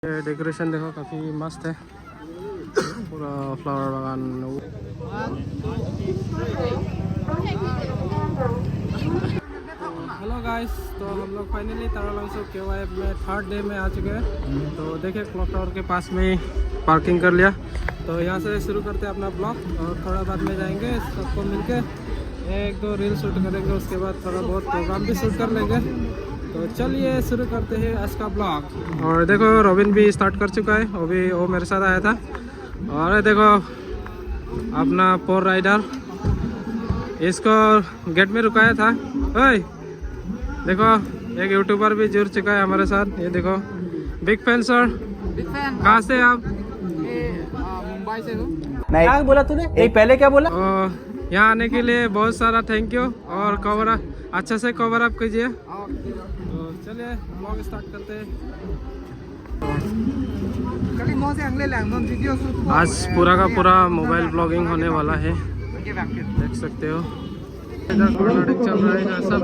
ये डेकोरेशन देखो काफ़ी मस्त है, पूरा फ्लावर बागान। हेलो गाइस, तो हम लोग फाइनली तारालंसो KYF में थर्ड डे में आ चुके हैं। तो देखिए क्लॉक टावर के पास में ही पार्किंग कर लिया। तो यहाँ से शुरू करते हैं अपना ब्लॉग और थोड़ा बाद में जाएंगे सबको मिलके एक दो रील शूट करेंगे, उसके बाद थोड़ा बहुत प्रोग्राम भी शूट कर लेंगे। तो चलिए शुरू करते हैं आज का ब्लॉग। और देखो रोबिन भी स्टार्ट कर चुका है, वो मेरे साथ आया था। और देखो अपना पोर राइडर, इसको गेट में रुकाया था। ओए देखो एक यूट्यूबर भी जुड़ चुका है हमारे साथ, ये देखो। Big fan sir, big fan. कहाँ से आप? मुंबई से हूँ। नहीं, क्या बोला तूने? एक पहले क्या बोला? यहाँ आने के लिए बहुत सारा थैंक यू, और कवर अच्छा से कवर अप कीजिए। तो चलिए ब्लॉग स्टार्ट करते हैं। आज पूरा का पूरा मोबाइल ब्लॉगिंग होने वाला है, देख सकते हो। इधर कोऑर्डिनेटिंग चल रहा है, इधर सब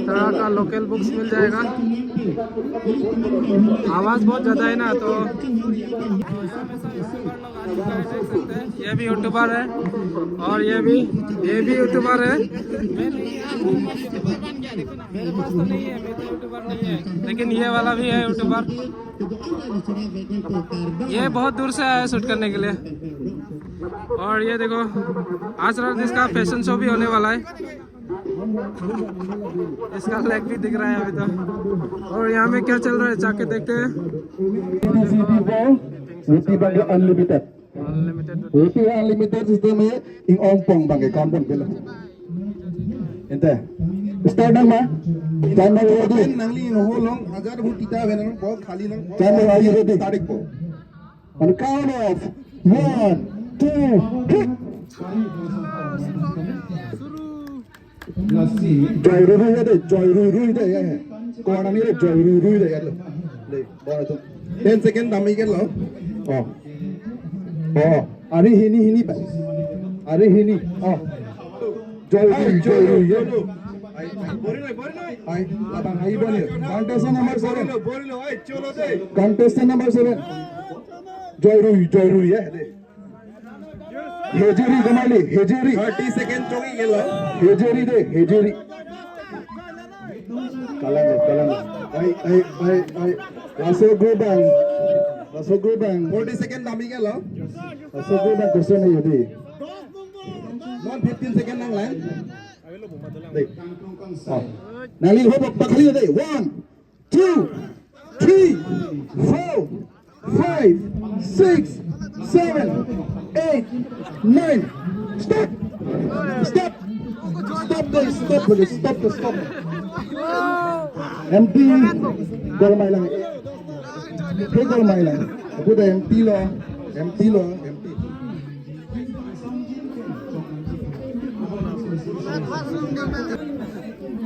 तरह का लोकल बुक्स मिल जाएगा। आवाज़ बहुत ज़्यादा है ना, तो देख सकते हैं। ये भी यूट्यूबर है और ये भी यूट्यूबर है। मेरे पास तो नहीं है, मैं तो यूट्यूबर नहीं है, लेकिन ये वाला भी है यूट्यूबर। ये बहुत दूर से आया है शूट करने के लिए। और ये देखो आज रात इसका फैशन शो भी होने वाला है, इसका लेग भी दिख रहा है अभी तो। और यहाँ में क्या चल रहा है जाके देखते हैं। Unlimited. Unlimited sistemnya ing ompong bang kampung bela. Ente. Start nama. Channel ready. Nangli no long agar hu kita benar बहुत खाली नंग. Channel are you ready? तारीख को. On count of 1, 2, 3. Joy Rui deh, Joy Rui deh ya. Kau nami deh Joy Rui deh ya. Le, bawa tu. 10 second dami kan lo. Oh. Oh, अरे हिनी पे, अरे हिनी, oh, जोरू, ये, आई, लापang आई बने, contestant number 7, contestant number 7, जोरू ये, हेजेरी कमाली, हेजेरी, 30 second चोगी ये लो, हेजेरी दे, हेजेरी, कलंग, आई, lasso गोबang. Masuk gerbang 40 second dami ke lo? Masuk gerbang kursi ni jadi. Non 15 second nang lain. Dek. Oh. Nali ho bakali deh. 1, 2, 3, 4, 5, 6, 7, 8, 9. Stop. Stop. Stop guys. Stop guys. Stop. Empty. Gol main lang. Hey gol main lang. Aku dah empty lo.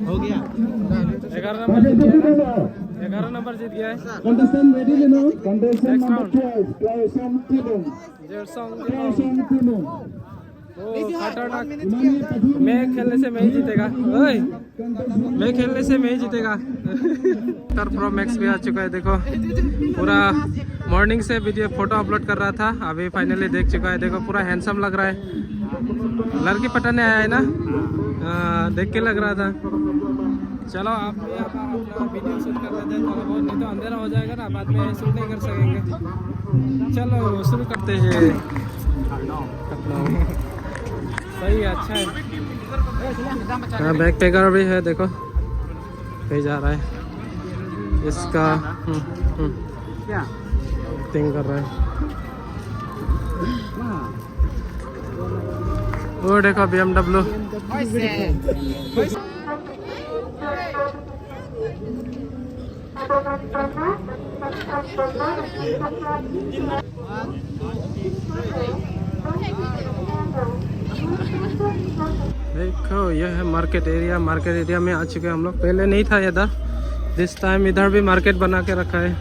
हो गया 11 number जीत गया है। Contestant ready le no? Contestant number 12. Clausen Timon. मैं खेलने से मैं ही जीतेगा। ओए मैं खेलने से मैं ही जीतेगा। प्रो मैक्स भी आ चुका है, देखो पूरा मॉर्निंग से वीडियो फोटो अपलोड कर रहा था, अभी फाइनली देख चुका है। देखो पूरा हैंडसम लग रहा है, लड़की पटाने आया है ना, देख के लग रहा था। चलो आप भी अपना वीडियो शूट कर लेते हैं थोड़ा बहुत, नहीं तो अंधेरा हो जाएगा ना, बाद में शूट नहीं कर सकेंगे। चलो शुरू करते हैं। सही है, अच्छा है। बैक पैकर भी है, देखो कहीं जा रहा है इसका थिंग कर रहा है। वो देखो BMW। देखो यह है मार्केट एरिया में आ चुके हैं हम लोग। पहले नहीं था इधर, दिस टाइम इधर भी मार्केट बना के रखा है।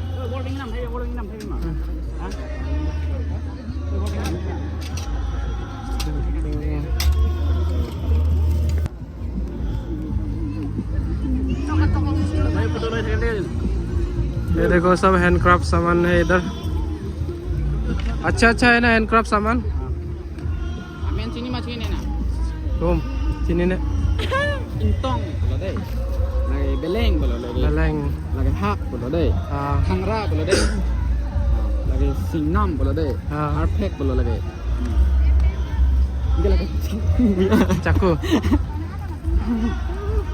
ये देखो सब हैंडक्राफ्ट सामान है इधर। अच्छा अच्छा है ना हैंडक्राफ्ट सामान। Amin sini masukin ya nak. तुम sini nih Intong boleh deh. Lagi beleng boleh deh. leleng. Lagi hak boleh deh. Ah, Kangra boleh deh. Lagi singnam boleh deh. Ah. Arpek boleh lagi. Ini lagi caku.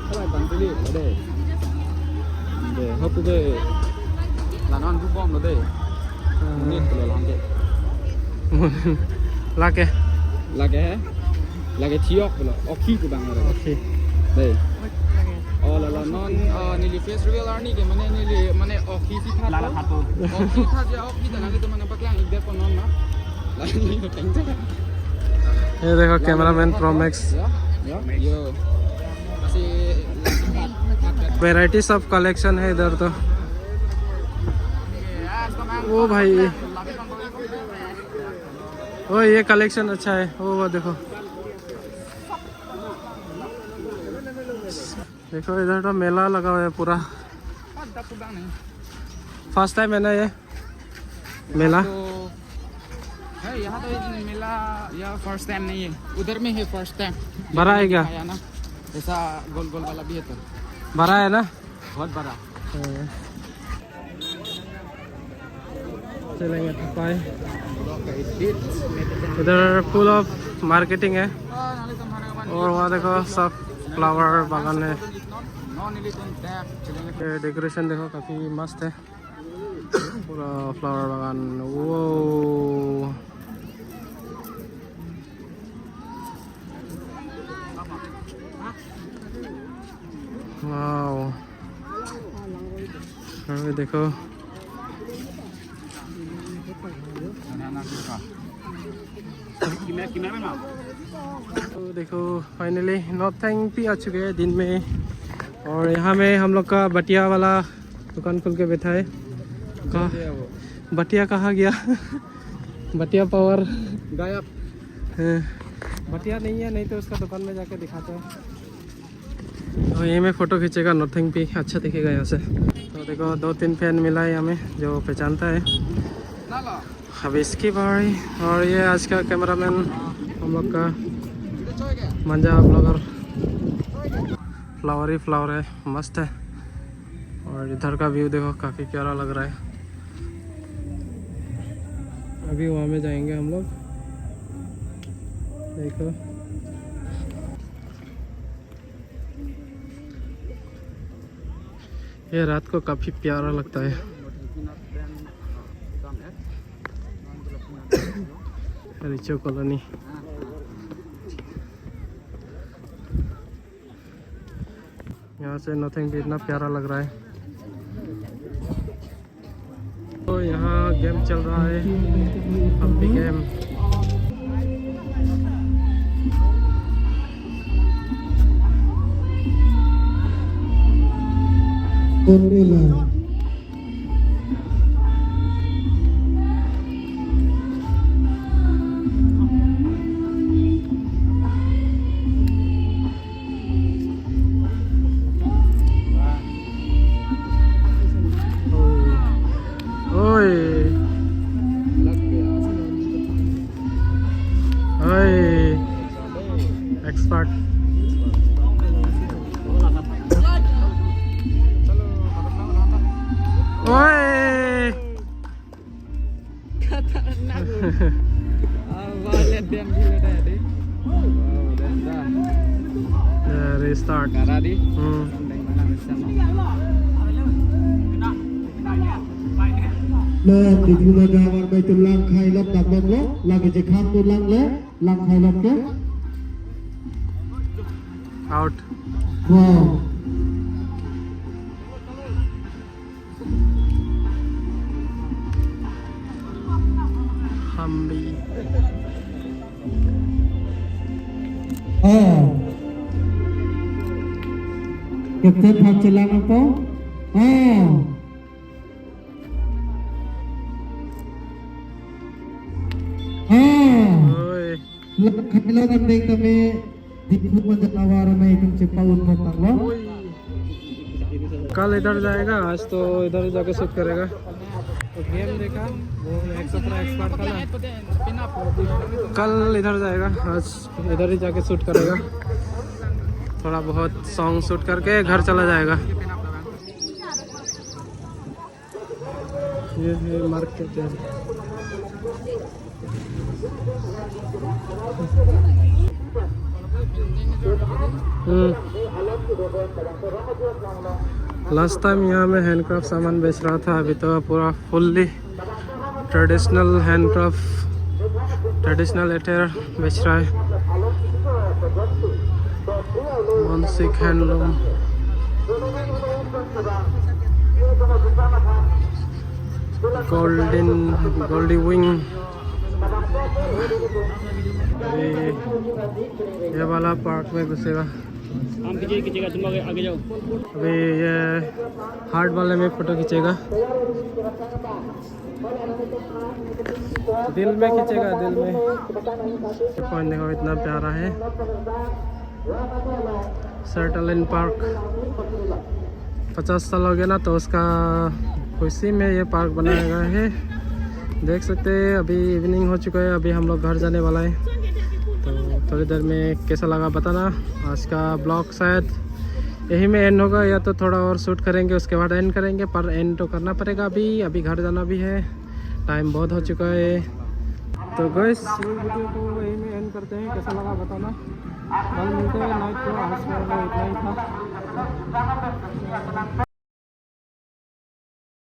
Kalau bang tadi boleh deh. Deh, hop deh. Lanan tu bom boleh deh. Ini boleh lanjut. Lake. Lagi lagi tiok boleh. Oki tu bang ada. Oke. Deh. Oh lala non nili face reveal arni ke mana nili mana oki si tha lala tha to oki tha je oki dah lagi tu mana paklang igde ko non na lagi ni tengce ये देखो cameraman pro max. ya yo masih variety सब collection है इधर तो। ओ भाई ओ ये collection अच्छा है। वो देखो देखो इधर तो मेला लगा हुआ है पूरा। फर्स्ट टाइम है ना ये मेला। है यहाँ तो मेला या फर्स्ट टाइम नहीं है उधर में है फर्स्ट टाइम बड़ा है क्या? ना ऐसा गोल गोल वाला भी है तो बड़ा है ना? बहुत बड़ा चलेंगे पाए। इधर फुल ऑफ मार्केटिंग है और वहाँ देखो सब फ्लावर बागान है। ये डेकोरेशन देखो काफी मस्त है पूरा फ्लावर बागान। वो वाओ अरे देखो तो देखो फाइनली नॉर्थैंग भी आ चुके हैं दिन में। और यहाँ में हम लोग का बटिया वाला दुकान खुल के बैठा है। बटिया कहाँ गया? बटिया पावर गायब बटिया नहीं है, नहीं तो उसका दुकान में जाके दिखाते हैं। तो यहीं में फ़ोटो खींचेगा नॉर्थैंग भी अच्छा दिखेगा यहाँ से। तो देखो 2-3 फैन मिला है हमें जो पहचानता है। अब इसकी बारी। और ये आज का कैमरामैन हम लोग का मंजा ब्लॉगर। फ्लावर ही फ्लावर है, मस्त है। और इधर का व्यू देखो काफ़ी प्यारा लग रहा है। अभी वहाँ में जाएंगे हम लोग। देखो ये रात को काफ़ी प्यारा लगता है। रिचो कॉलोनी यहाँ से नॉर्थैंग भी इतना प्यारा लग रहा है। तो यहाँ गेम चल रहा है, हम्पी गेम। एक्सपर्ट ओए restart Nah, digunakan warna itu langkai lop tak lo, lagi jekam tu lang le, langkai lop ke? out Wow. Hambi Oh. Kapten hak celang apa? Oh. oi Kailan ang ding kami di ko man awara may itong sipaun mo tang lo. कल इधर जाएगा, आज तो इधर जाके shoot करेगा। तो game देखा वो 117 एक्सपर्ट था ना, कल इधर जाएगा, आज इधर ही जाके शूट करेगा। थोड़ा बहुत सॉन्ग शूट करके घर चला जाएगा। ये है मार्केट है। लास्ट टाइम यहाँ में हैंडक्राफ्ट सामान बेच रहा था, अभी तो पूरा फुल्ली ट्रेडिशनल हैंडक्राफ्ट, ट्रेडिशनल अटेयर बेच रहा है। मानसिक हैंडलूम, गोल्डी विंग। ये वाला पार्क में घुसेगा। अभी ये हार्ट वाले में फोटो खींचेगा, दिल में खींचेगा, दिल में। पॉइंट देखो इतना प्यारा है। सर्टलिन पार्क 50 साल हो गया ना, तो उसका खुशी में ये पार्क बनाया गया है। देख सकते हैं अभी इवनिंग हो चुका है, अभी हम लोग घर जाने वाला है। तो थोड़ी देर में कैसा लगा बताना। आज का ब्लॉग शायद यही में एंड होगा, या तो थोड़ा और शूट करेंगे उसके बाद एंड करेंगे, पर एंड तो करना पड़ेगा। अभी घर जाना भी है, टाइम बहुत हो चुका है। तो गाइस वीडियो को यही में एंड करते हैं, कैसा लगा बताना। कल मिलते हैं नाइट को, आज का इतना ही था।